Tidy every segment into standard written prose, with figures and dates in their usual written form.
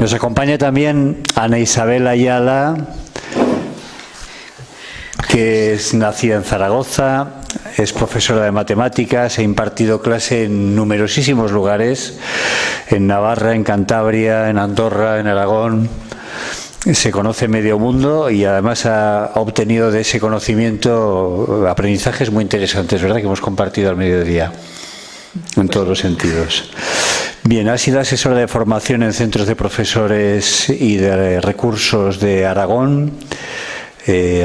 Nos acompaña también Ana Isabel Ayala, que es nacida en Zaragoza, es profesora de matemáticas, ha impartido clase en numerosísimos lugares, en Navarra, en Cantabria, en Andorra, en Aragón. Se conoce medio mundo y además ha obtenido de ese conocimiento aprendizajes muy interesantes, ¿verdad?, que hemos compartido al mediodía, en todos los sentidos. Bien, ha sido asesora de formación en centros de profesores y de recursos de Aragón,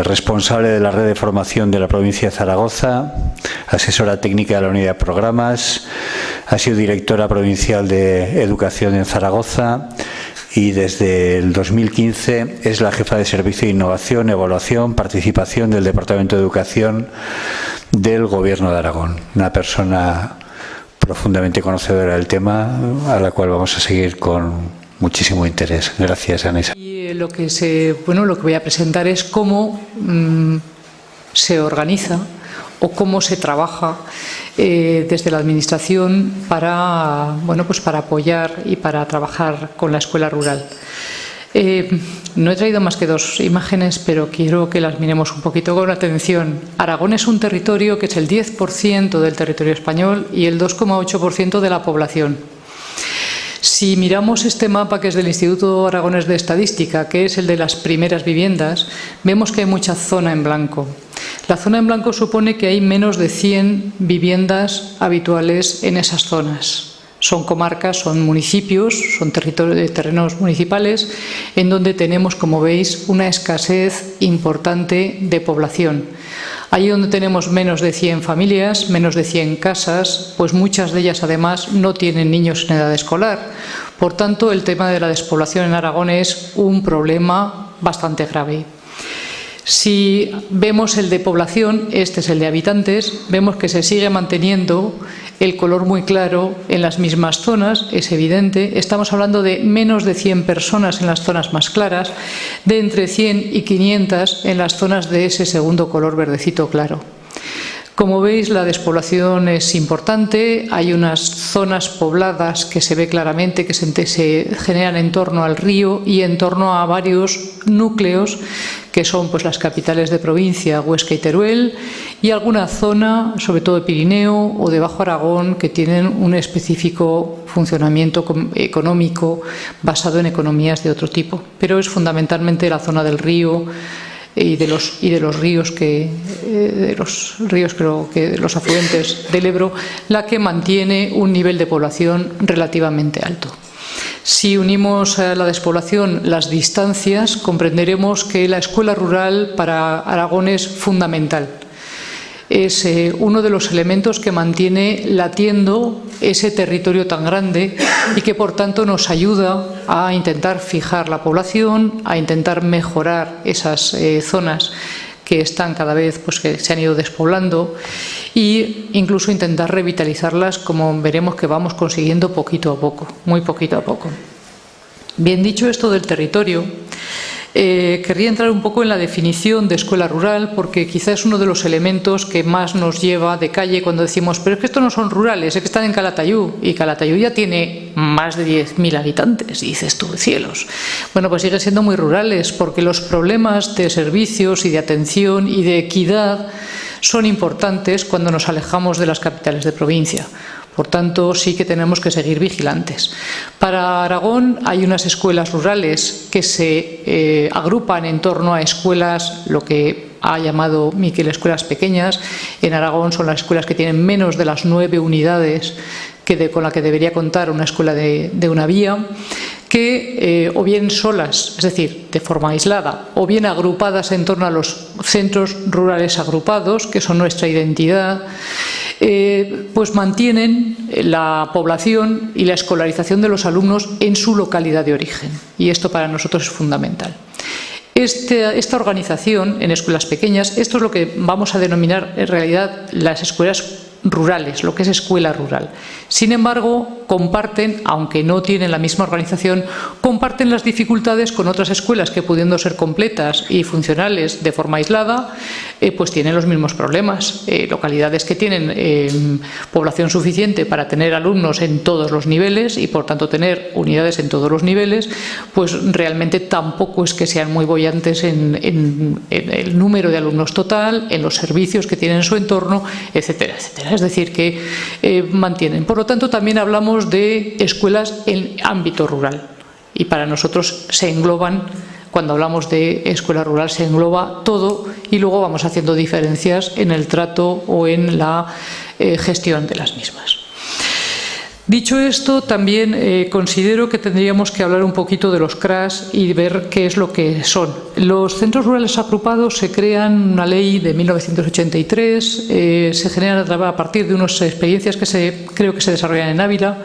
responsable de la red de formación de la provincia de Zaragoza, asesora técnica de la unidad de programas, ha sido directora provincial de educación en Zaragoza y desde el 2015 es la jefa de servicio de innovación, evaluación, participación del Departamento de Educación del Gobierno de Aragón. Una persona profundamente conocedora del tema, a la cual vamos a seguir con muchísimo interés. Gracias, Ana Isabel. Y lo que voy a presentar es cómo se organiza o cómo se trabaja desde la Administración para apoyar y para trabajar con la escuela rural. No he traído más que dos imágenes, pero quiero que las miremos un poquito con atención. Aragón es un territorio que es el 10% del territorio español y el 2,8% de la población. Si miramos este mapa, que es del Instituto Aragonés de Estadística, que es el de las primeras viviendas, vemos que hay mucha zona en blanco. La zona en blanco supone que hay menos de 100 viviendas habituales en esas zonas. Son comarcas, son municipios, son terrenos municipales en donde tenemos, como veis, una escasez importante de población. Allí donde tenemos menos de 100 familias, menos de 100 casas, pues muchas de ellas además no tienen niños en edad escolar. Por tanto, el tema de la despoblación en Aragón es un problema bastante grave. Si vemos el de población, este es el de habitantes, vemos que se sigue manteniendo el color muy claro en las mismas zonas, es evidente. Estamos hablando de menos de 100 personas en las zonas más claras, de entre 100 y 500 en las zonas de ese segundo color verdecito claro. Como veis, la despoblación es importante, hay unas zonas pobladas que se ve claramente que se generan en torno al río y en torno a varios núcleos que son pues las capitales de provincia, Huesca y Teruel, y alguna zona, sobre todo de Pirineo o de Bajo Aragón, que tienen un específico funcionamiento económico basado en economías de otro tipo. Pero es fundamentalmente la zona del río y de los ríos los afluentes del Ebro, la que mantiene un nivel de población relativamente alto. Si unimos a la despoblación las distancias, comprenderemos que la escuela rural para Aragón es fundamental. Es uno de los elementos que mantiene latiendo ese territorio tan grande y que por tanto nos ayuda a intentar fijar la población, a intentar mejorar esas zonas que están cada vez, pues que se han ido despoblando, e incluso intentar revitalizarlas, como veremos que vamos consiguiendo poquito a poco, muy poquito a poco. Bien, dicho esto del territorio, querría entrar un poco en la definición de escuela rural, porque quizás es uno de los elementos que más nos lleva de calle cuando decimos, pero es que estos no son rurales, es que están en Calatayud, y Calatayud ya tiene más de 10.000 habitantes, y dices tú, cielos. Bueno, pues siguen siendo muy rurales, porque los problemas de servicios y de atención y de equidad son importantes cuando nos alejamos de las capitales de provincia. Por tanto, sí que tenemos que seguir vigilantes. Para Aragón hay unas escuelas rurales que se agrupan en torno a escuelas, lo que ha llamado Miquel escuelas pequeñas. En Aragón son las escuelas que tienen menos de las 9 unidades con la que debería contar una escuela de una vía, que o bien solas, es decir, de forma aislada, o bien agrupadas en torno a los centros rurales agrupados, que son nuestra identidad, pues mantienen la población y la escolarización de los alumnos en su localidad de origen. Y esto para nosotros es fundamental. Esta organización en escuelas pequeñas, esto es lo que vamos a denominar en realidad las escuelas rurales, lo que es escuela rural. Sin embargo, comparten, aunque no tienen la misma organización, comparten las dificultades con otras escuelas que, pudiendo ser completas y funcionales de forma aislada, pues tienen los mismos problemas. Localidades que tienen población suficiente para tener alumnos en todos los niveles y, por tanto, tener unidades en todos los niveles, pues realmente tampoco es que sean muy bollantes en el número de alumnos total, en los servicios que tienen en su entorno, etcétera, etcétera. Es decir, que mantienen. Por lo tanto, también hablamos de escuelas en ámbito rural y para nosotros se engloban, cuando hablamos de escuela rural se engloba todo y luego vamos haciendo diferencias en el trato o en la gestión de las mismas. Dicho esto, también considero que tendríamos que hablar un poquito de los CRAs y ver qué es lo que son. Los centros rurales agrupados se crean una ley de 1983, se generan a partir de unas experiencias que creo que se desarrollan en Ávila,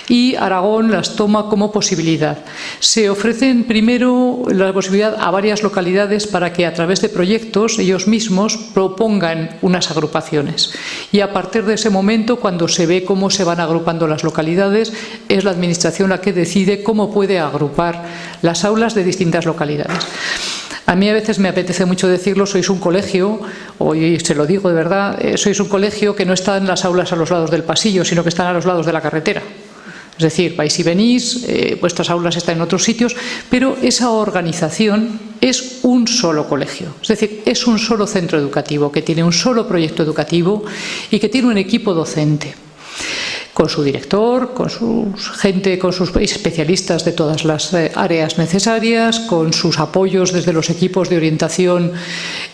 y Aragón las toma como posibilidad. Se ofrecen primero la posibilidad a varias localidades para que a través de proyectos ellos mismos propongan unas agrupaciones. Y a partir de ese momento, cuando se ve cómo se van agrupando las localidades, es la Administración la que decide cómo puede agrupar las aulas de distintas localidades. A mí a veces me apetece mucho decirlo, sois un colegio, hoy se lo digo de verdad, sois un colegio que no está en las aulas a los lados del pasillo, sino que están a los lados de la carretera. Es decir, vais y venís, vuestras aulas están en otros sitios, pero esa organización es un solo colegio. Es decir, es un solo centro educativo que tiene un solo proyecto educativo y que tiene un equipo docente, con su director, con su gente, con sus especialistas de todas las áreas necesarias, con sus apoyos desde los equipos de orientación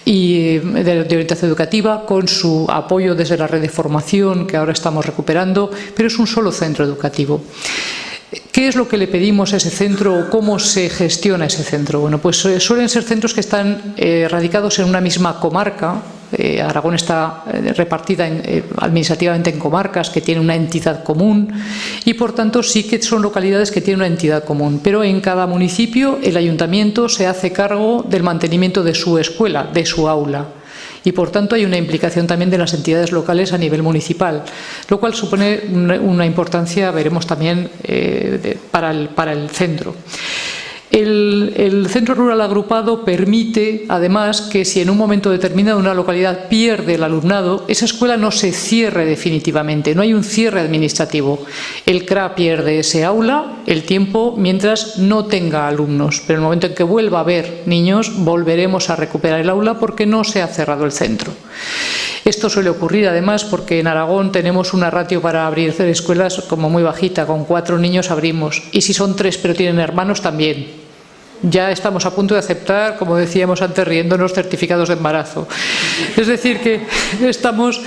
y de orientación educativa, con su apoyo desde la red de formación que ahora estamos recuperando, pero es un solo centro educativo. ¿Qué es lo que le pedimos a ese centro o cómo se gestiona ese centro? Bueno, pues suelen ser centros que están radicados en una misma comarca. Aragón está repartida administrativamente en comarcas que tienen una entidad común y, por tanto, sí que son localidades que tienen una entidad común. Pero en cada municipio el ayuntamiento se hace cargo del mantenimiento de su escuela, de su aula. Y, por tanto, hay una implicación también de las entidades locales a nivel municipal, lo cual supone una importancia, veremos también, para el centro. El centro rural agrupado permite, además, que si en un momento determinado una localidad pierde el alumnado, esa escuela no se cierre definitivamente, no hay un cierre administrativo. El CRA pierde ese aula el tiempo mientras no tenga alumnos, pero en el momento en que vuelva a haber niños, volveremos a recuperar el aula porque no se ha cerrado el centro. Esto suele ocurrir además porque en Aragón tenemos una ratio para abrir escuelas como muy bajita, con 4 niños abrimos, y si son 3 pero tienen hermanos también. Ya estamos a punto de aceptar, como decíamos antes, riéndonos, certificados de embarazo. Es decir, que estamos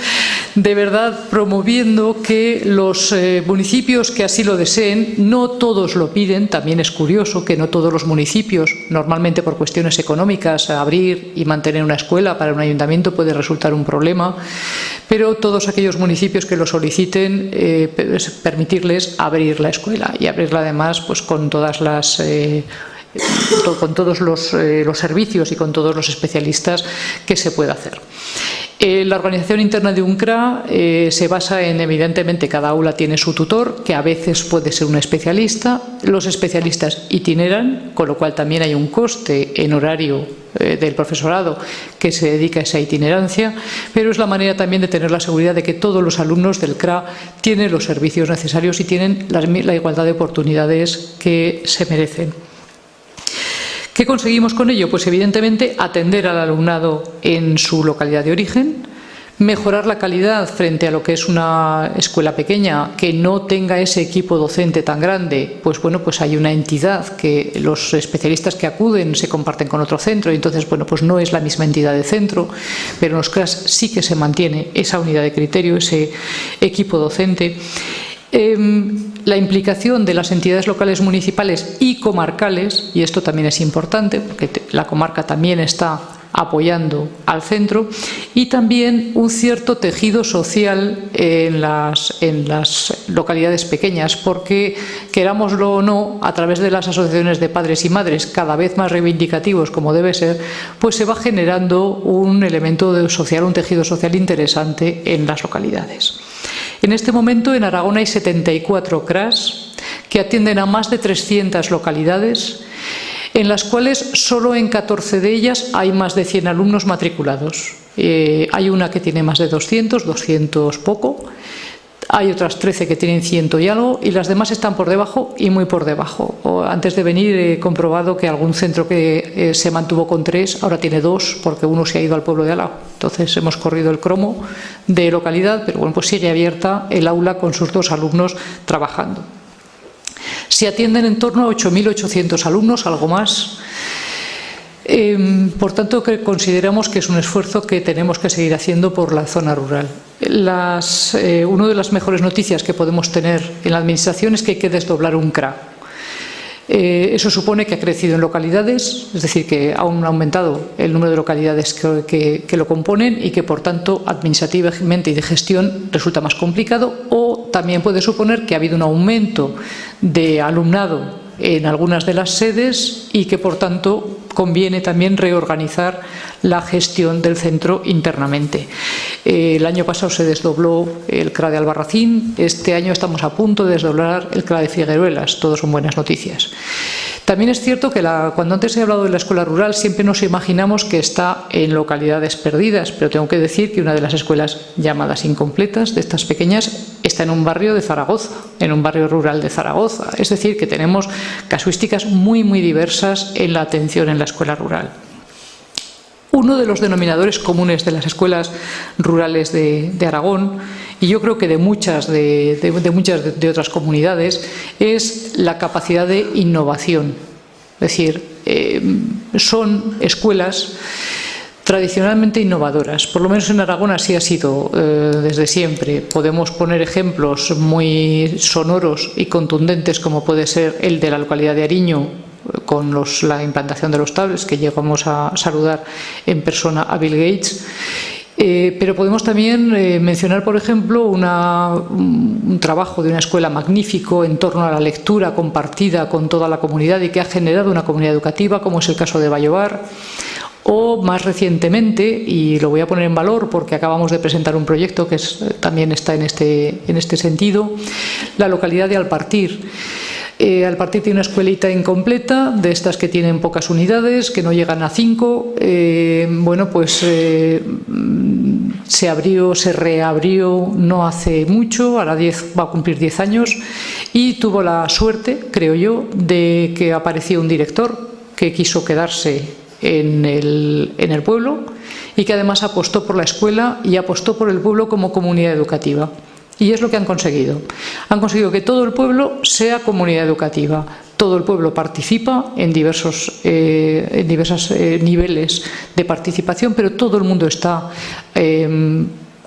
de verdad promoviendo que los municipios que así lo deseen, no todos lo piden, también es curioso que no todos los municipios, normalmente por cuestiones económicas, abrir y mantener una escuela para un ayuntamiento puede resultar un problema, pero todos aquellos municipios que lo soliciten, permitirles abrir la escuela y abrirla además pues con todas las... con todos los servicios y con todos los especialistas que se pueda hacer. La organización interna de un CRA se basa en, evidentemente, cada aula tiene su tutor, que a veces puede ser un especialista. Los especialistas itineran, con lo cual también hay un coste en horario del profesorado que se dedica a esa itinerancia, pero es la manera también de tener la seguridad de que todos los alumnos del CRA tienen los servicios necesarios y tienen la igualdad de oportunidades que se merecen. ¿Qué conseguimos con ello? Pues evidentemente atender al alumnado en su localidad de origen, mejorar la calidad frente a lo que es una escuela pequeña que no tenga ese equipo docente tan grande. Pues bueno, pues hay una entidad que los especialistas que acuden se comparten con otro centro y entonces, bueno, pues no es la misma entidad de centro, pero en los CRAs sí que se mantiene esa unidad de criterio, ese equipo docente. La implicación de las entidades locales municipales y comarcales, y esto también es importante porque la comarca también está apoyando al centro, y también un cierto tejido social en las localidades pequeñas, porque, querámoslo o no, a través de las asociaciones de padres y madres cada vez más reivindicativos, como debe ser, pues se va generando un elemento social, un tejido social interesante en las localidades. En este momento en Aragón hay 74 CRAs que atienden a más de 300 localidades, en las cuales solo en 14 de ellas hay más de 100 alumnos matriculados. Hay una que tiene más de 200 poco, hay otras 13 que tienen 100 y algo, y las demás están por debajo y muy por debajo. Antes de venir he comprobado que algún centro que se mantuvo con 3 ahora tiene 2, porque uno se ha ido al pueblo de al lado. Entonces hemos corrido el cromo de localidad, pero bueno, pues sigue abierta el aula con sus 2 alumnos trabajando. Se atienden en torno a 8.800 alumnos, algo más. Por tanto, consideramos que es un esfuerzo que tenemos que seguir haciendo por la zona rural. Una de las mejores noticias que podemos tener en la Administración es que hay que desdoblar un CRA. Eso supone que ha crecido en localidades, es decir, que ha aumentado el número de localidades que lo componen, y que, por tanto, administrativamente y de gestión resulta más complicado, o también puede suponer que ha habido un aumento de alumnado en algunas de las sedes y que, por tanto, conviene también reorganizar la gestión del centro internamente. El año pasado se desdobló el CRA de Albarracín, este año estamos a punto de desdoblar el CRA de Figueruelas, todo son buenas noticias. También es cierto que cuando antes he hablado de la escuela rural siempre nos imaginamos que está en localidades perdidas, pero tengo que decir que una de las escuelas llamadas incompletas, de estas pequeñas, está en un barrio de Zaragoza, en un barrio rural de Zaragoza. Es decir, que tenemos casuísticas muy diversas en la atención en la escuela rural. Uno de los denominadores comunes de las escuelas rurales de Aragón, y yo creo que de muchas de otras comunidades, es la capacidad de innovación. Es decir, son escuelas tradicionalmente innovadoras. Por lo menos en Aragón así ha sido desde siempre. Podemos poner ejemplos muy sonoros y contundentes, como puede ser el de la localidad de Ariño, con la implantación de los tablets, que llegamos a saludar en persona a Bill Gates. Pero podemos también mencionar, por ejemplo, un trabajo de una escuela magnífico en torno a la lectura compartida con toda la comunidad y que ha generado una comunidad educativa, como es el caso de Vallobar. O más recientemente, y lo voy a poner en valor porque acabamos de presentar un proyecto que también está en este sentido, la localidad de Alpartir. Alpartir tiene una escuelita incompleta, de estas que tienen pocas unidades, que no llegan a 5. Se reabrió no hace mucho, ahora va a cumplir 10 años, y tuvo la suerte, creo yo, de que apareció un director que quiso quedarse en el pueblo y que además apostó por la escuela y apostó por el pueblo como comunidad educativa. Y es lo que han conseguido. Han conseguido que todo el pueblo sea comunidad educativa. Todo el pueblo participa en diversos niveles de participación, pero todo el mundo está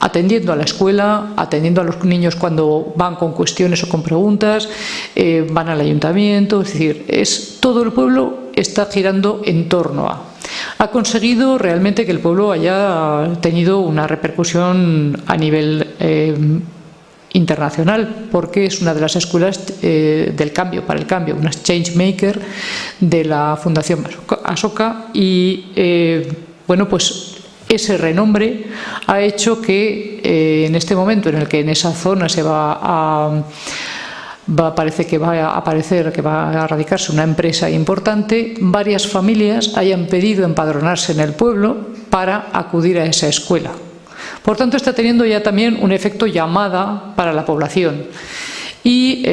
atendiendo a la escuela, atendiendo a los niños cuando van con cuestiones o con preguntas, van al ayuntamiento, es decir, todo el pueblo está girando en torno a. Ha conseguido realmente que el pueblo haya tenido una repercusión a nivel internacional, porque es una de las escuelas del cambio, para el cambio, una change maker de la Fundación Asoka, y pues ese renombre ha hecho que en este momento en el que en esa zona parece que va a radicarse una empresa importante, varias familias hayan pedido empadronarse en el pueblo para acudir a esa escuela. Por tanto, está teniendo ya también un efecto llamada para la población. Y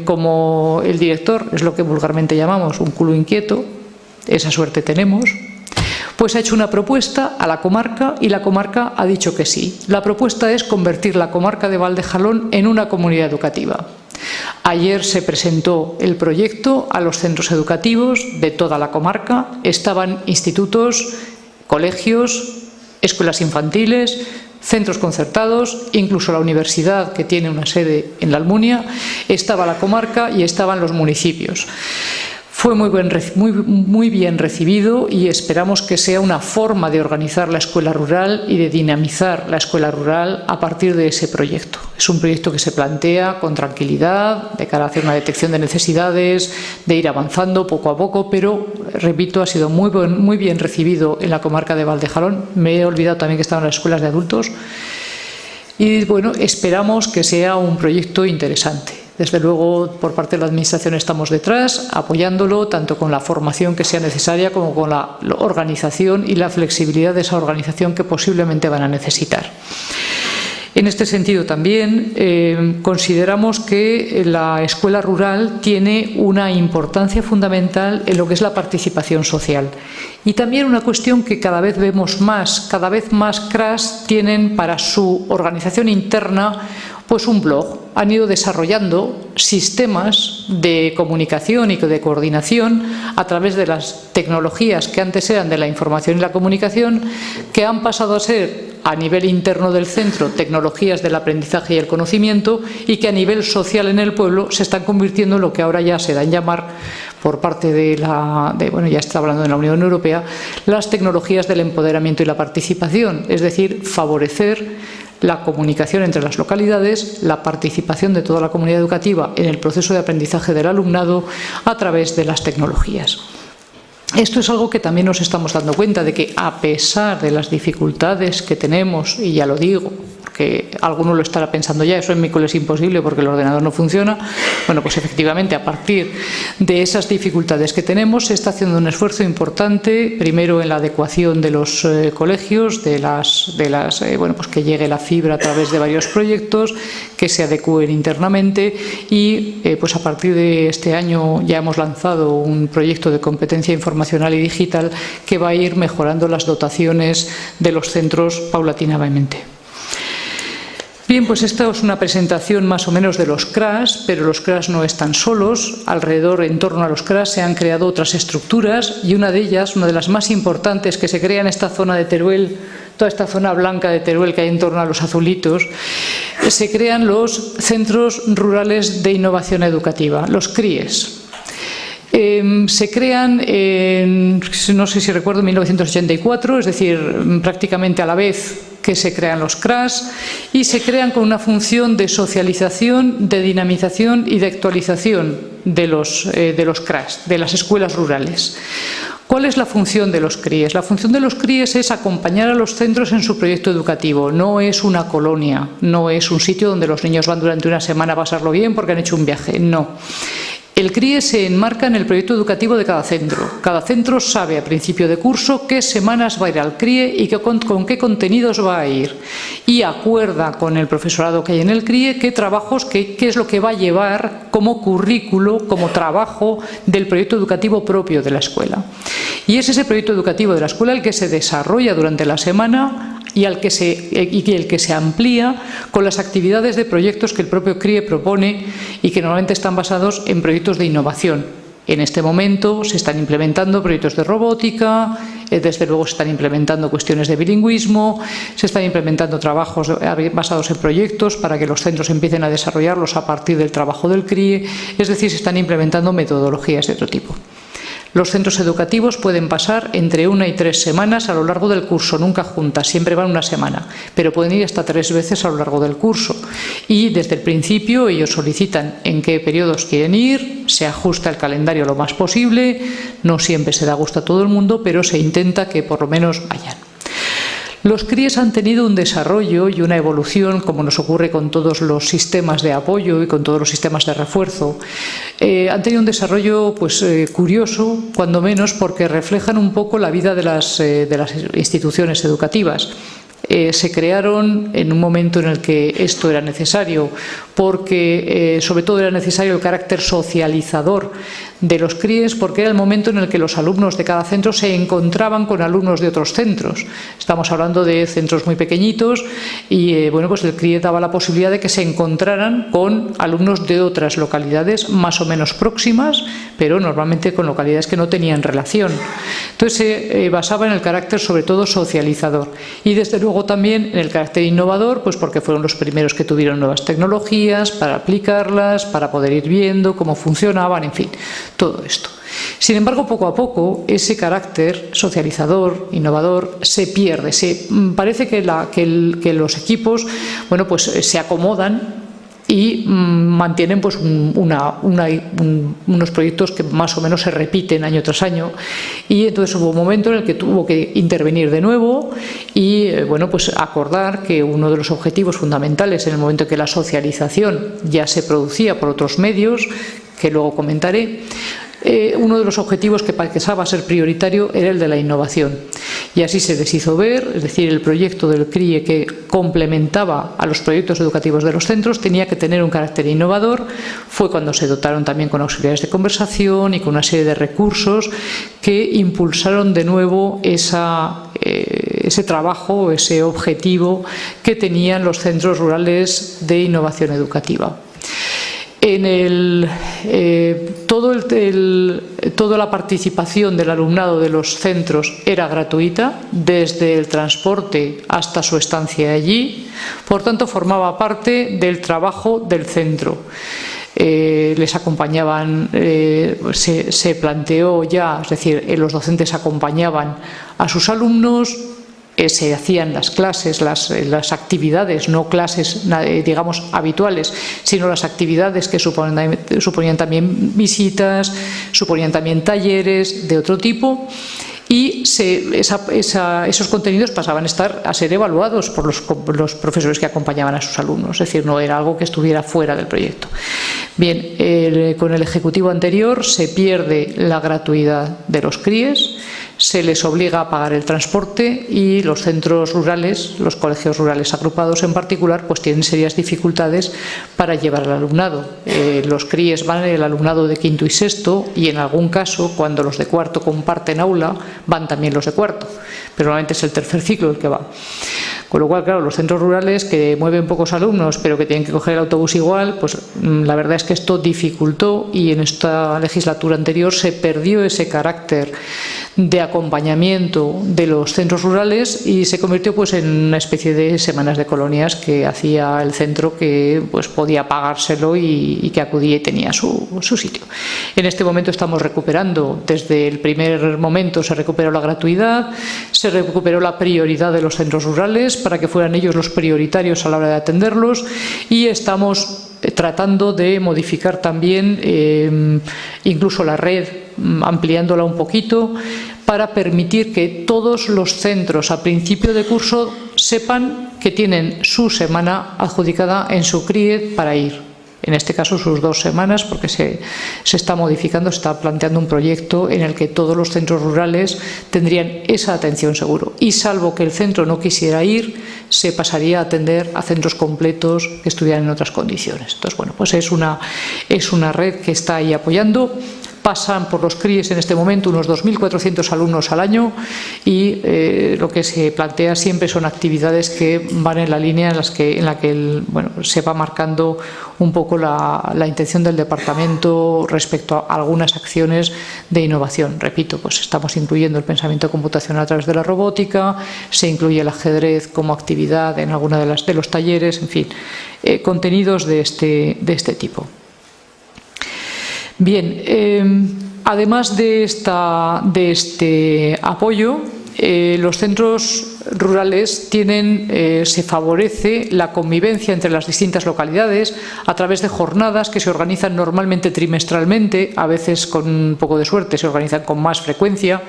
como el director es lo que vulgarmente llamamos un culo inquieto, esa suerte tenemos, pues ha hecho una propuesta a la comarca y la comarca ha dicho que sí. La propuesta es convertir la comarca de Valdejalón en una comunidad educativa. Ayer se presentó el proyecto a los centros educativos de toda la comarca. Estaban institutos, colegios, escuelas infantiles, centros concertados, incluso la universidad, que tiene una sede en la Almunia, estaba la comarca y estaban los municipios. Fue muy bien recibido y esperamos que sea una forma de organizar la escuela rural y de dinamizar la escuela rural a partir de ese proyecto. Es un proyecto que se plantea con tranquilidad, de cara a hacer una detección de necesidades, de ir avanzando poco a poco, pero, repito, ha sido muy bien recibido en la comarca de Valdejalón. Me he olvidado también que estaban las escuelas de adultos. Y bueno, esperamos que sea un proyecto interesante. Desde luego, por parte de la Administración estamos detrás, apoyándolo, tanto con la formación que sea necesaria como con la organización y la flexibilidad de esa organización que posiblemente van a necesitar. En este sentido también consideramos que la escuela rural tiene una importancia fundamental en lo que es la participación social. Y también una cuestión que cada vez vemos más, cada vez más CRAS tienen para su organización interna pues un blog. Han ido desarrollando sistemas de comunicación y de coordinación a través de las tecnologías que antes eran de la información y la comunicación, que han pasado a ser a nivel interno del centro tecnologías del aprendizaje y el conocimiento, y que a nivel social en el pueblo se están convirtiendo en lo que ahora ya se da en llamar por parte bueno, ya está hablando de la Unión Europea, las tecnologías del empoderamiento y la participación, es decir, favorecer la comunicación entre las localidades, la participación de toda la comunidad educativa en el proceso de aprendizaje del alumnado a través de las tecnologías. Esto es algo que también nos estamos dando cuenta de que, a pesar de las dificultades que tenemos, y ya lo digo, porque alguno lo estará pensando ya, eso en mi cole es imposible porque el ordenador no funciona. Bueno, pues efectivamente, a partir de esas dificultades que tenemos, se está haciendo un esfuerzo importante, primero en la adecuación de los colegios, bueno, pues que llegue la fibra a través de varios proyectos, que se adecúen internamente, y pues a partir de este año ya hemos lanzado un proyecto de competencia informacional y digital que va a ir mejorando las dotaciones de los centros paulatinamente. Bien, pues esta es una presentación más o menos de los CRAS, pero los CRAS no están solos. Alrededor, en torno a los CRAS, se han creado otras estructuras, y una de ellas, una de las más importantes que se crea en esta zona de Teruel, toda esta zona blanca de Teruel que hay en torno a los azulitos, se crean los Centros Rurales de Innovación Educativa, los CRIES. Se crean, no sé si recuerdo, en 1984, es decir, prácticamente a la vez que se crean los CRAS, y se crean con una función de socialización, de dinamización y de actualización de los CRAS, de las escuelas rurales. ¿Cuál es la función de los CRIES? La función de los CRIES es acompañar a los centros en su proyecto educativo. No es una colonia, no es un sitio donde los niños van durante una semana a pasarlo bien porque han hecho un viaje, no. El CRIE se enmarca en el proyecto educativo de cada centro. Cada centro sabe a principio de curso qué semanas va a ir al CRIE y con qué contenidos va a ir. Y acuerda con el profesorado que hay en el CRIE qué trabajos, qué es lo que va a llevar como currículo, como trabajo del proyecto educativo propio de la escuela. Y es ese proyecto educativo de la escuela el que se desarrolla durante la semana y el que se amplía con las actividades de proyectos que el propio CRIE propone y que normalmente están basados en proyectos de innovación. En este momento se están implementando proyectos de robótica, desde luego se están implementando cuestiones de bilingüismo, se están implementando trabajos basados en proyectos para que los centros empiecen a desarrollarlos a partir del trabajo del CRIE, es decir, se están implementando metodologías de otro tipo. Los centros educativos pueden pasar entre 1 y 3 semanas a lo largo del curso, nunca juntas, siempre van una semana, pero pueden ir hasta 3 veces a lo largo del curso. Y desde el principio ellos solicitan en qué periodos quieren ir, se ajusta el calendario lo más posible, no siempre se da gusto a todo el mundo, pero se intenta que por lo menos vayan. Los CRIES han tenido un desarrollo y una evolución, como nos ocurre con todos los sistemas de apoyo y con todos los sistemas de refuerzo. Han tenido un desarrollo curioso, cuando menos, porque reflejan un poco la vida de las instituciones educativas. Se crearon en un momento en el que esto era necesario, porque sobre todo era necesario el carácter socializador de los CRIES, porque era el momento en el que los alumnos de cada centro se encontraban con alumnos de otros centros. Estamos hablando de centros muy pequeñitos y bueno, pues el CRIE daba la posibilidad de que se encontraran con alumnos de otras localidades más o menos próximas, pero normalmente con localidades que no tenían relación. Entonces se basaba en el carácter sobre todo socializador y desde luego también en el carácter innovador, pues porque fueron los primeros que tuvieron nuevas tecnologías para aplicarlas, para poder ir viendo cómo funcionaban, en fin, todo esto. Sin embargo, poco a poco, ese carácter socializador, innovador, se pierde. Parece que los equipos, bueno, pues se acomodan y mantienen pues unos proyectos que más o menos se repiten año tras año, y entonces hubo un momento en el que tuvo que intervenir de nuevo y bueno, pues acordar que uno de los objetivos fundamentales en el momento en que la socialización ya se producía por otros medios, que luego comentaré, uno de los objetivos que pasaba a ser prioritario era el de la innovación. Y así se les hizo ver, es decir, el proyecto del CRIE, que complementaba a los proyectos educativos de los centros, tenía que tener un carácter innovador. Fue cuando se dotaron también con auxiliares de conversación y con una serie de recursos que impulsaron de nuevo ese trabajo, ese objetivo que tenían los centros rurales de innovación educativa. Toda la participación del alumnado de los centros era gratuita, desde el transporte hasta su estancia allí, por tanto formaba parte del trabajo del centro. Les acompañaban, se planteó ya, es decir, los docentes acompañaban a sus alumnos. Se hacían las clases, las actividades, no clases, digamos, habituales, sino las actividades que suponían también visitas, suponían también talleres de otro tipo, y esos contenidos pasaban a ser evaluados por los profesores que acompañaban a sus alumnos, es decir, no era algo que estuviera fuera del proyecto. Bien, con el ejecutivo anterior se pierde la gratuidad de los CRIEs, se les obliga a pagar el transporte, y los centros rurales, los colegios rurales agrupados en particular, pues tienen serias dificultades para llevar al alumnado. Los CRIEs van el alumnado de quinto y sexto, y en algún caso, cuando los de cuarto comparten aula, van también los de cuarto, pero normalmente es el tercer ciclo el que va. Con lo cual, claro, los centros rurales que mueven pocos alumnos pero que tienen que coger el autobús igual, pues la verdad es que esto dificultó, y en esta legislatura anterior se perdió ese carácter de acompañamiento de los centros rurales y se convirtió pues en una especie de semanas de colonias que hacía el centro, que pues podía pagárselo y que acudía y tenía su sitio. En este momento estamos recuperando, desde el primer momento se recuperó la gratuidad, se recuperó la prioridad de los centros rurales para que fueran ellos los prioritarios a la hora de atenderlos, y estamos tratando de modificar también incluso la red, ampliándola un poquito, para permitir que todos los centros a principio de curso sepan que tienen su semana adjudicada en su CRIE para ir. En este caso sus 2 semanas, porque se está modificando, se está planteando un proyecto en el que todos los centros rurales tendrían esa atención seguro, y salvo que el centro no quisiera ir, se pasaría a atender a centros completos que estuvieran en otras condiciones. Entonces, bueno, pues es una red que está ahí apoyando. Pasan por los CRIEs en este momento unos 2.400 alumnos al año, y lo que se plantea siempre son actividades que van en la línea en la que se va marcando un poco la intención del departamento respecto a algunas acciones de innovación. Repito, pues estamos incluyendo el pensamiento computacional a través de la robótica, se incluye el ajedrez como actividad en alguna de los talleres, en fin, contenidos de este tipo. Bien, además de este apoyo, los centros rurales se favorece la convivencia entre las distintas localidades a través de jornadas que se organizan normalmente trimestralmente, a veces con un poco de suerte se organizan con más frecuencia.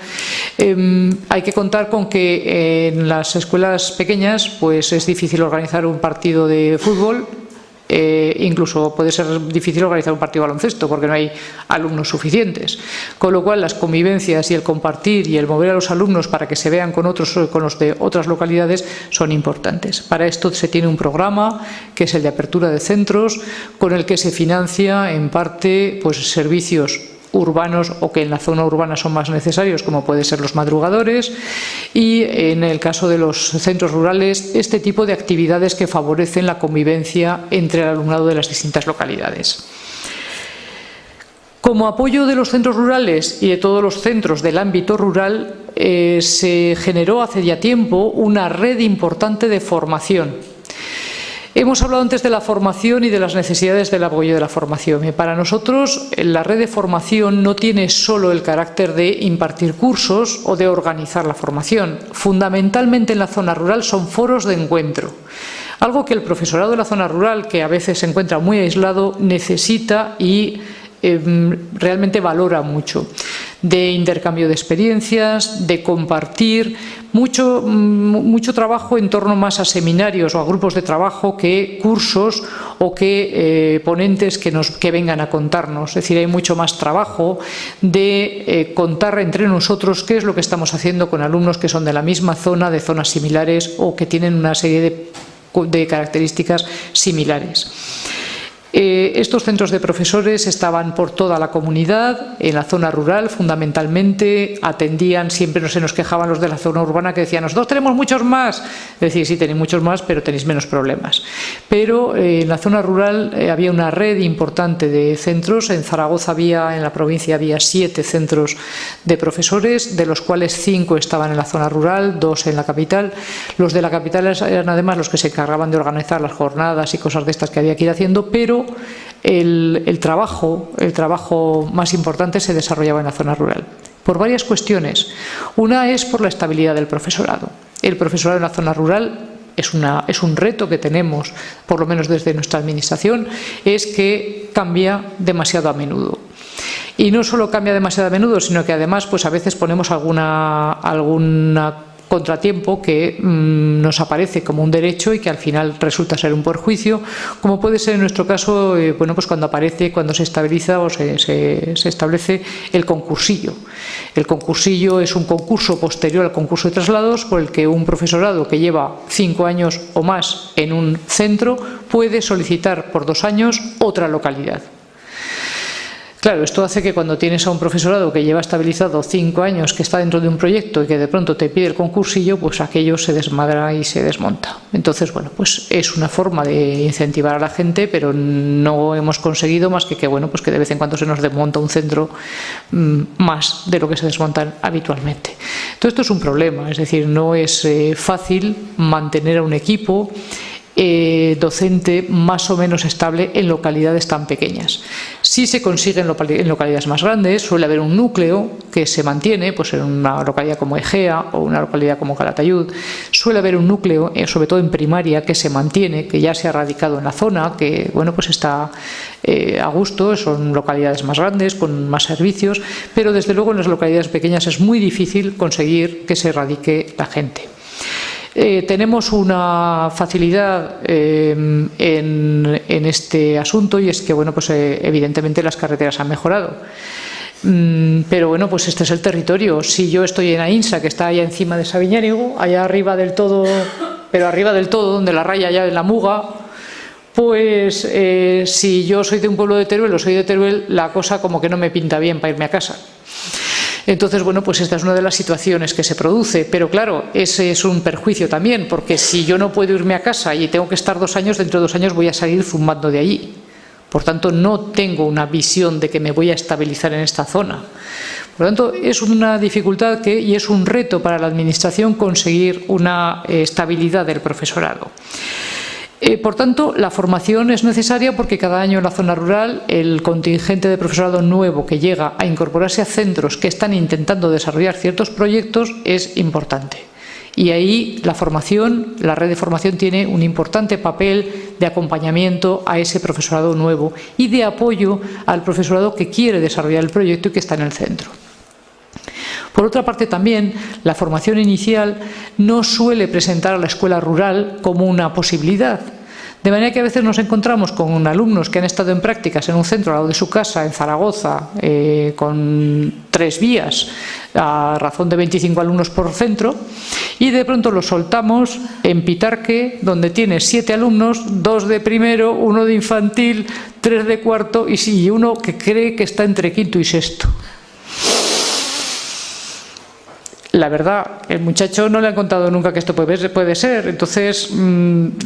Hay que contar con que en las escuelas pequeñas pues es difícil organizar un partido de fútbol. Incluso puede ser difícil organizar un partido de baloncesto porque no hay alumnos suficientes, con lo cual las convivencias y el compartir y el mover a los alumnos para que se vean con los de otras localidades son importantes. Para esto se tiene un programa que es el de apertura de centros, con el que se financia en parte pues servicios urbanos o que en la zona urbana son más necesarios, como pueden ser los madrugadores, y en el caso de los centros rurales este tipo de actividades que favorecen la convivencia entre el alumnado de las distintas localidades. Como apoyo de los centros rurales y de todos los centros del ámbito rural, se generó hace ya tiempo una red importante de formación. Hemos hablado antes de la formación y de las necesidades del apoyo de la formación. Para nosotros, la red de formación no tiene solo el carácter de impartir cursos o de organizar la formación. Fundamentalmente en la zona rural son foros de encuentro. Algo que el profesorado de la zona rural, que a veces se encuentra muy aislado, necesita y realmente valora mucho, de intercambio de experiencias, de compartir, mucho trabajo en torno más a seminarios o a grupos de trabajo que cursos o que ponentes que vengan a contarnos. Es decir, hay mucho más trabajo de contar entre nosotros qué es lo que estamos haciendo con alumnos que son de la misma zona, de zonas similares o que tienen una serie de características similares. Estos centros de profesores estaban por toda la comunidad, en la zona rural fundamentalmente, atendían, siempre se nos quejaban los de la zona urbana que decían, nosotros tenemos muchos más, es decir, sí tenéis muchos más, pero tenéis menos problemas. Pero en la zona rural había una red importante de centros, en Zaragoza en la provincia había 7 centros de profesores, de los cuales 5 estaban en la zona rural, 2 en la capital. Los de la capital eran además los que se encargaban de organizar las jornadas y cosas de estas que había que ir haciendo, pero el trabajo más importante se desarrollaba en la zona rural, por varias cuestiones. Una es por la estabilidad del profesorado. El profesorado en la zona rural es un reto que tenemos, por lo menos desde nuestra administración, es que cambia demasiado a menudo. Y no solo cambia demasiado a menudo, sino que además pues a veces ponemos alguna contratiempo que nos aparece como un derecho y que al final resulta ser un perjuicio, como puede ser en nuestro caso pues cuando se estabiliza o se establece el concursillo. El concursillo es un concurso posterior al concurso de traslados por el que un profesorado que lleva 5 años o más en un centro puede solicitar por 2 años otra localidad. Claro, esto hace que cuando tienes a un profesorado que lleva estabilizado 5 años, que está dentro de un proyecto y que de pronto te pide el concursillo, pues aquello se desmadra y se desmonta. Entonces, bueno, pues es una forma de incentivar a la gente, pero no hemos conseguido más que pues que de vez en cuando se nos desmonta un centro más de lo que se desmontan habitualmente. Todo esto es un problema, es decir, no es fácil mantener a un equipo docente más o menos estable en localidades tan pequeñas. Si se consigue en localidades más grandes, suele haber un núcleo que se mantiene, pues en una localidad como Egea o una localidad como Calatayud, suele haber un núcleo, sobre todo en primaria, que se mantiene, que ya se ha radicado en la zona, que pues está a gusto, son localidades más grandes, con más servicios, pero desde luego en las localidades pequeñas es muy difícil conseguir que se radique la gente. Tenemos una facilidad en este asunto y es que evidentemente las carreteras han mejorado. Pero pues este es el territorio. Si yo estoy en Ainsa, que está allá encima de Sabiñánigo, allá arriba del todo, pero arriba del todo, donde la raya ya en la Muga, pues si yo soy de un pueblo de Teruel o soy de Teruel, la cosa como que no me pinta bien para irme a casa. Entonces, pues esta es una de las situaciones que se produce, pero claro, ese es un perjuicio también, porque si yo no puedo irme a casa y tengo que estar 2 años, dentro de 2 años voy a salir zumbando de allí. Por tanto, no tengo una visión de que me voy a estabilizar en esta zona. Por lo tanto, es una dificultad y es un reto para la Administración conseguir una estabilidad del profesorado. Por tanto, la formación es necesaria porque cada año en la zona rural el contingente de profesorado nuevo que llega a incorporarse a centros que están intentando desarrollar ciertos proyectos es importante. Y ahí la red de formación tiene un importante papel de acompañamiento a ese profesorado nuevo y de apoyo al profesorado que quiere desarrollar el proyecto y que está en el centro. Por otra parte, también la formación inicial no suele presentar a la escuela rural como una posibilidad. De manera que a veces nos encontramos con alumnos que han estado en prácticas en un centro al lado de su casa, en Zaragoza, con 3 vías, a razón de 25 alumnos por centro, y de pronto los soltamos en Pitarque, donde tiene 7 alumnos, 2 de primero, 1 de infantil, 3 de cuarto y uno que cree que está entre quinto y sexto. La verdad, el muchacho no le han contado nunca que esto puede ser, entonces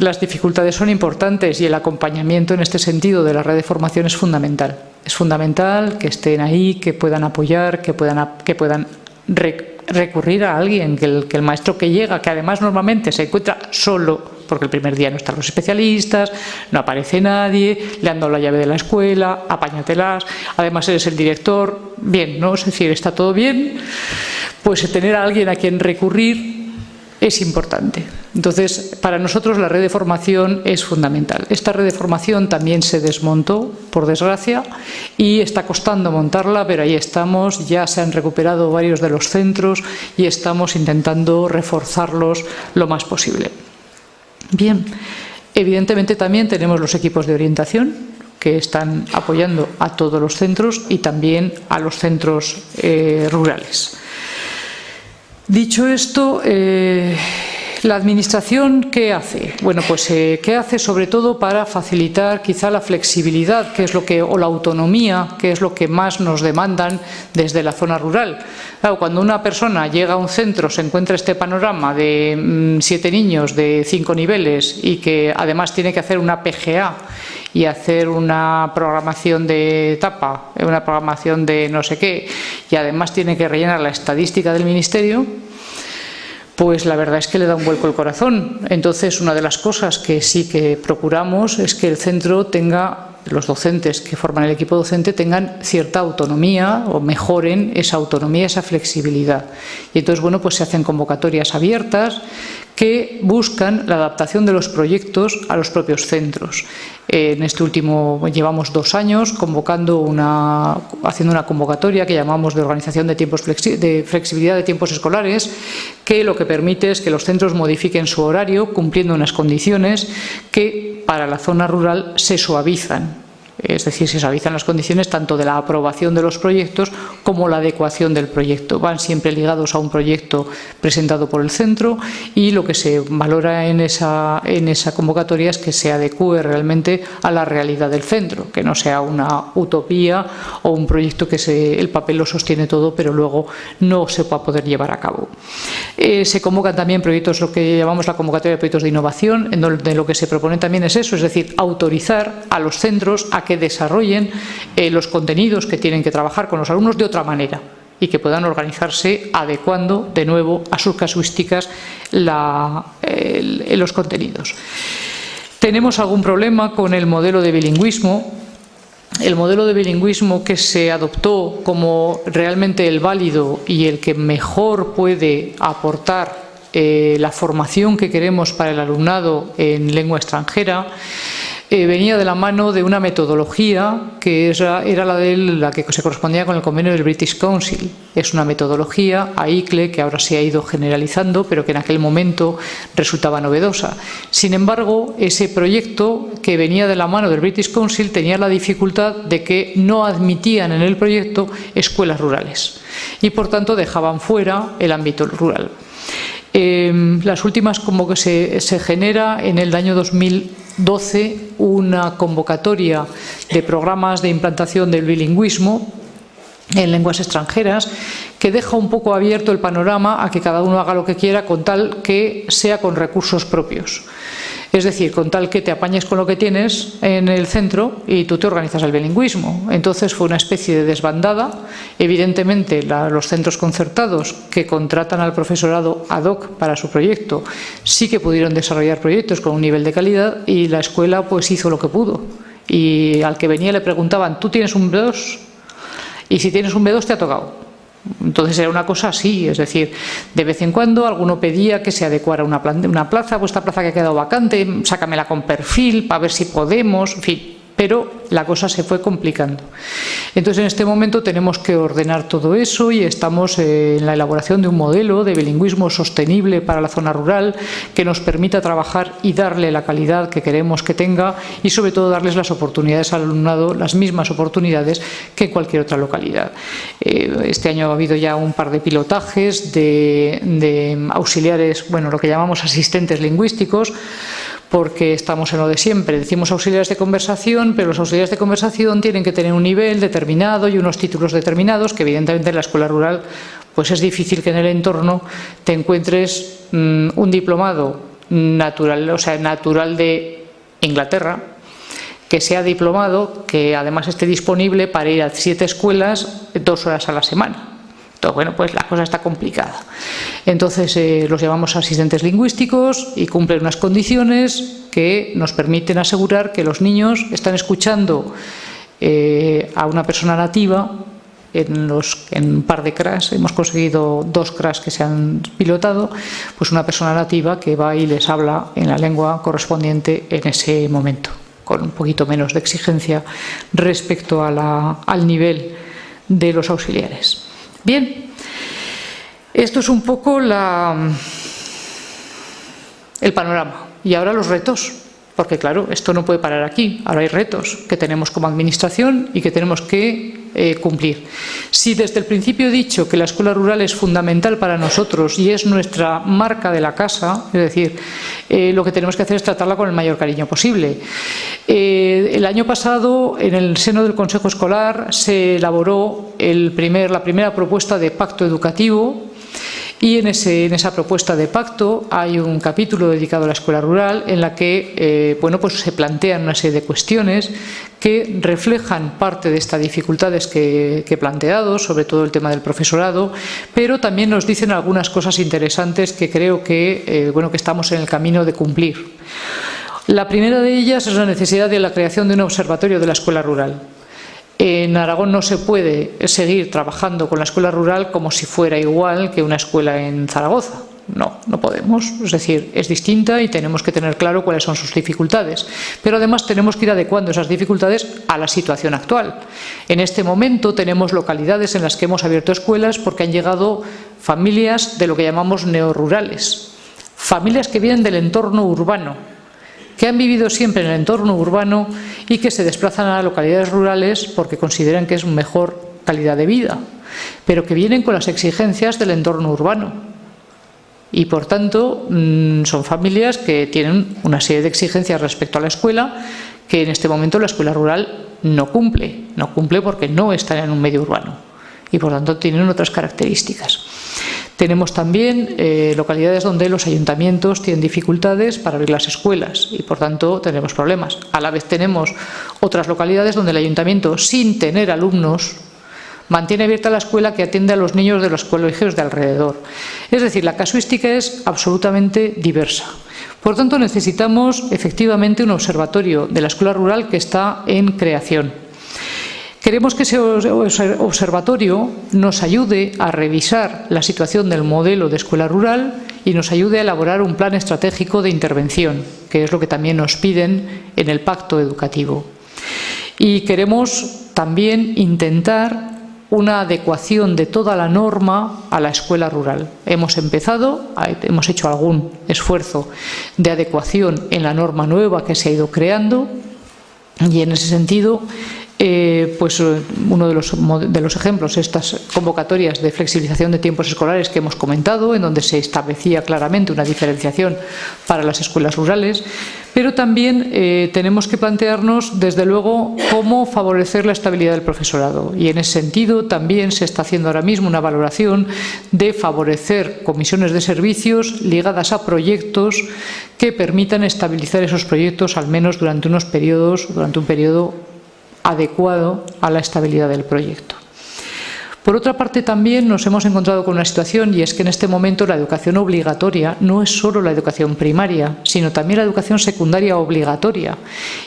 las dificultades son importantes y el acompañamiento en este sentido de la red de formación es fundamental. Es fundamental que estén ahí, que puedan apoyar, que puedan recurrir a alguien, que el maestro que llega, que además normalmente se encuentra solo porque el primer día no están los especialistas, no aparece nadie, le han dado la llave de la escuela, apáñatelas, además eres el director, bien, ¿no? Es decir, está todo bien, pues tener a alguien a quien recurrir es importante. Entonces, para nosotros la red de formación es fundamental. Esta red de formación también se desmontó, por desgracia, y está costando montarla, pero ahí estamos, ya se han recuperado varios de los centros y estamos intentando reforzarlos lo más posible. Bien, evidentemente también tenemos los equipos de orientación que están apoyando a todos los centros y también a los centros rurales. Dicho esto, la Administración, ¿qué hace? Bueno, pues ¿qué hace sobre todo para facilitar quizá la flexibilidad, que es lo que, o la autonomía, que es lo que más nos demandan desde la zona rural? Claro, cuando una persona llega a un centro, se encuentra este panorama de 7 niños de 5 niveles y que además tiene que hacer una PGA y hacer una programación de etapa, una programación de no sé qué, y además tiene que rellenar la estadística del Ministerio, pues la verdad es que le da un vuelco el corazón. Entonces, una de las cosas que sí que procuramos es que el centro tenga, los docentes que forman el equipo docente tengan cierta autonomía o mejoren esa autonomía, esa flexibilidad. Y entonces, bueno, pues se hacen convocatorias abiertas que buscan la adaptación de los proyectos a los propios centros. En este último llevamos 2 años haciendo una convocatoria que llamamos de organización de tiempos de flexibilidad de tiempos escolares, que lo que permite es que los centros modifiquen su horario cumpliendo unas condiciones que para la zona rural se suavizan. Es decir, se suavizan las condiciones tanto de la aprobación de los proyectos como la adecuación del proyecto. Van siempre ligados a un proyecto presentado por el centro y lo que se valora en esa convocatoria es que se adecúe realmente a la realidad del centro, que no sea una utopía o un proyecto que el papel lo sostiene todo, pero luego no se va a poder llevar a cabo. Se convocan también proyectos, lo que llamamos la convocatoria de proyectos de innovación, en donde lo que se propone también es eso, es decir, autorizar a los centros a que desarrollen los contenidos que tienen que trabajar con los alumnos de otra manera y que puedan organizarse adecuando de nuevo a sus casuísticas los contenidos. Tenemos algún problema con el modelo de bilingüismo. El modelo de bilingüismo que se adoptó como realmente el válido y el que mejor puede aportar la formación que queremos para el alumnado en lengua extranjera, venía de la mano de una metodología que era la que se correspondía con el convenio del British Council. Es una metodología AICLE que ahora se ha ido generalizando, pero que en aquel momento resultaba novedosa. Sin embargo, ese proyecto que venía de la mano del British Council tenía la dificultad de que no admitían en el proyecto escuelas rurales y por tanto dejaban fuera el ámbito rural. Las últimas, como que se genera en el año 2012 una convocatoria de programas de implantación del bilingüismo en lenguas extranjeras que deja un poco abierto el panorama a que cada uno haga lo que quiera con tal que sea con recursos propios. Es decir, con tal que te apañes con lo que tienes en el centro y tú te organizas el bilingüismo. Entonces fue una especie de desbandada. Evidentemente, los centros concertados que contratan al profesorado ad hoc para su proyecto sí que pudieron desarrollar proyectos con un nivel de calidad y la escuela pues hizo lo que pudo. Y al que venía le preguntaban, ¿tú tienes un B2? Y si tienes un B2 te ha tocado. Entonces era una cosa así, es decir, de vez en cuando alguno pedía que se adecuara una plaza, pues esta plaza que ha quedado vacante, sácamela con perfil para ver si podemos, en fin, pero la cosa se fue complicando. Entonces en este momento tenemos que ordenar todo eso y estamos en la elaboración de un modelo de bilingüismo sostenible para la zona rural que nos permita trabajar y darle la calidad que queremos que tenga y sobre todo darles las oportunidades al alumnado, las mismas oportunidades que en cualquier otra localidad. Este año ha habido ya un par de pilotajes de auxiliares, bueno, lo que llamamos asistentes lingüísticos, porque estamos en lo de siempre. Decimos auxiliares de conversación, pero los auxiliares de conversación tienen que tener un nivel determinado y unos títulos determinados que evidentemente en la escuela rural pues es difícil que en el entorno te encuentres un diplomado natural, o sea, natural de Inglaterra, que sea diplomado, que además esté disponible para ir a 7 escuelas 2 horas a la semana. Entonces, bueno, pues la cosa está complicada. Entonces los llamamos asistentes lingüísticos y cumplen unas condiciones que nos permiten asegurar que los niños están escuchando a una persona nativa. En un par de CRAS, hemos conseguido 2 CRAS que se han pilotado, pues una persona nativa que va y les habla en la lengua correspondiente en ese momento, con un poquito menos de exigencia respecto al nivel de los auxiliares. Bien, esto es un poco el panorama. Y ahora los retos, porque claro, esto no puede parar aquí. Ahora hay retos que tenemos como administración y que tenemos que cumplir. Si desde el principio he dicho que la escuela rural es fundamental para nosotros y es nuestra marca de la casa, es decir, lo que tenemos que hacer es tratarla con el mayor cariño posible. El año pasado, en el seno del Consejo Escolar, se elaboró la primera propuesta de pacto educativo. Y en esa propuesta de pacto hay un capítulo dedicado a la escuela rural en la que pues se plantean una serie de cuestiones que reflejan parte de estas dificultades que he planteado, sobre todo el tema del profesorado, pero también nos dicen algunas cosas interesantes que creo que estamos en el camino de cumplir. La primera de ellas es la necesidad de la creación de un observatorio de la escuela rural. En Aragón no se puede seguir trabajando con la escuela rural como si fuera igual que una escuela en Zaragoza. No podemos. Es decir, es distinta y tenemos que tener claro cuáles son sus dificultades. Pero además tenemos que ir adecuando esas dificultades a la situación actual. En este momento tenemos localidades en las que hemos abierto escuelas porque han llegado familias de lo que llamamos neorurales. Familias que vienen del entorno urbano, que han vivido siempre en el entorno urbano y que se desplazan a localidades rurales porque consideran que es mejor calidad de vida, pero que vienen con las exigencias del entorno urbano. Y por tanto son familias que tienen una serie de exigencias respecto a la escuela que en este momento la escuela rural no cumple porque no están en un medio urbano y por tanto tienen otras características. Tenemos también localidades donde los ayuntamientos tienen dificultades para abrir las escuelas y por tanto tenemos problemas. A la vez tenemos otras localidades donde el ayuntamiento, sin tener alumnos, mantiene abierta la escuela que atiende a los niños de los colegios de alrededor. Es decir, la casuística es absolutamente diversa. Por tanto, necesitamos efectivamente un observatorio de la escuela rural que está en creación. Queremos que ese observatorio nos ayude a revisar la situación del modelo de escuela rural y nos ayude a elaborar un plan estratégico de intervención, que es lo que también nos piden en el pacto educativo. Y queremos también intentar una adecuación de toda la norma a la escuela rural. Hemos hecho algún esfuerzo de adecuación en la norma nueva que se ha ido creando y en ese sentido pues uno de los ejemplos, estas convocatorias de flexibilización de tiempos escolares que hemos comentado, en donde se establecía claramente una diferenciación para las escuelas rurales, pero también tenemos que plantearnos, desde luego, cómo favorecer la estabilidad del profesorado. Y en ese sentido también se está haciendo ahora mismo una valoración de favorecer comisiones de servicios ligadas a proyectos que permitan estabilizar esos proyectos, al menos durante un periodo adecuado a la estabilidad del proyecto. Por otra parte, también nos hemos encontrado con una situación, y es que en este momento la educación obligatoria no es solo la educación primaria, sino también la educación secundaria obligatoria.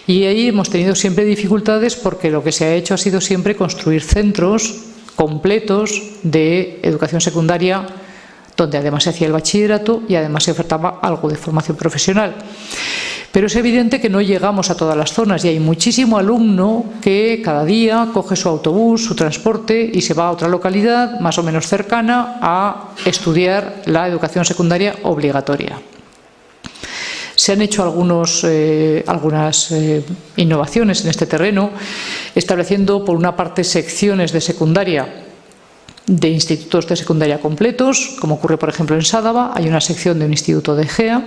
Y ahí hemos tenido siempre dificultades porque lo que se ha hecho ha sido siempre construir centros completos de educación secundaria donde además se hacía el bachillerato y además se ofertaba algo de formación profesional. Pero es evidente que no llegamos a todas las zonas y hay muchísimo alumno que cada día coge su autobús, su transporte y se va a otra localidad más o menos cercana a estudiar la educación secundaria obligatoria. Se han hecho algunas innovaciones en este terreno, estableciendo por una parte secciones de secundaria de institutos de secundaria completos, como ocurre por ejemplo en Sádava, hay una sección de un instituto de Egea.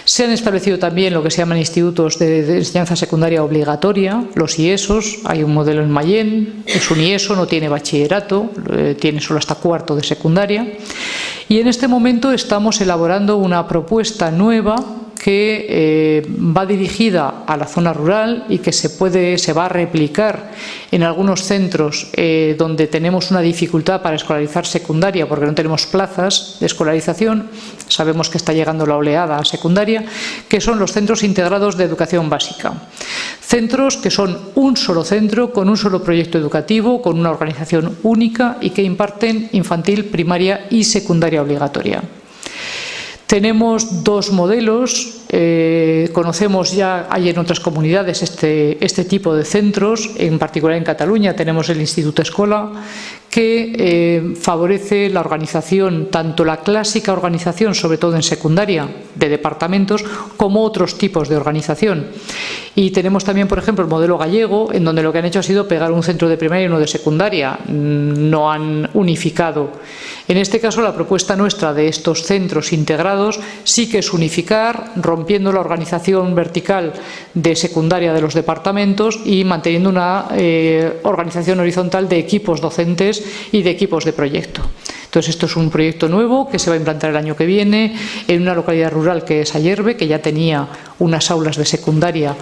Se han establecido también lo que se llaman institutos de enseñanza secundaria obligatoria, los IESOs, hay un modelo en Mayén, es un IESO, no tiene bachillerato, tiene solo hasta cuarto de secundaria. Y en este momento estamos elaborando una propuesta nueva que va dirigida a la zona rural y que se va a replicar en algunos centros donde tenemos una dificultad para escolarizar secundaria porque no tenemos plazas de escolarización. Sabemos que está llegando la oleada a secundaria, que son los centros integrados de educación básica. Centros que son un solo centro, con un solo proyecto educativo, con una organización única y que imparten infantil, primaria y secundaria obligatoria. Tenemos dos modelos, conocemos ya, hay en otras comunidades este tipo de centros, en particular en Cataluña tenemos el Instituto Escola, que favorece la organización, tanto la clásica organización, sobre todo en secundaria, de departamentos, como otros tipos de organización. Y tenemos también, por ejemplo, el modelo gallego, en donde lo que han hecho ha sido pegar un centro de primaria y uno de secundaria, no han unificado. En este caso, la propuesta nuestra de estos centros integrados sí que es unificar, rompiendo la organización vertical de secundaria de los departamentos y manteniendo una organización horizontal de equipos docentes y de equipos de proyecto. Entonces, esto es un proyecto nuevo que se va a implantar el año que viene en una localidad rural que es Ayerbe, que ya tenía unas aulas de secundaria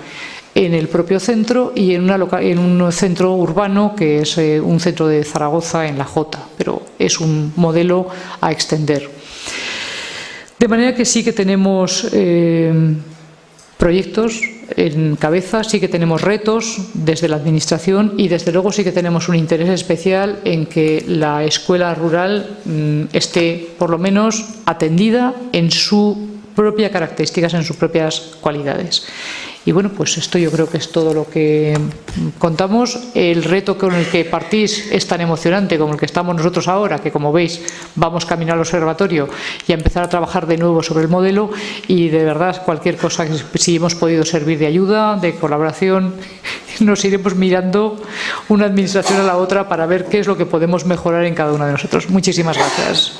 en el propio centro, y en un centro urbano que es un centro de Zaragoza, en la Jota, pero es un modelo a extender. De manera que sí que tenemos proyectos en cabeza, sí que tenemos retos desde la Administración y desde luego sí que tenemos un interés especial en que la escuela rural esté por lo menos atendida en sus propias características, en sus propias cualidades. Y bueno, pues esto yo creo que es todo lo que contamos. El reto con el que partís es tan emocionante como el que estamos nosotros ahora, que como veis vamos camino al observatorio y a empezar a trabajar de nuevo sobre el modelo, y de verdad cualquier cosa que si hemos podido servir de ayuda, de colaboración, nos iremos mirando una administración a la otra para ver qué es lo que podemos mejorar en cada uno de nosotros. Muchísimas gracias.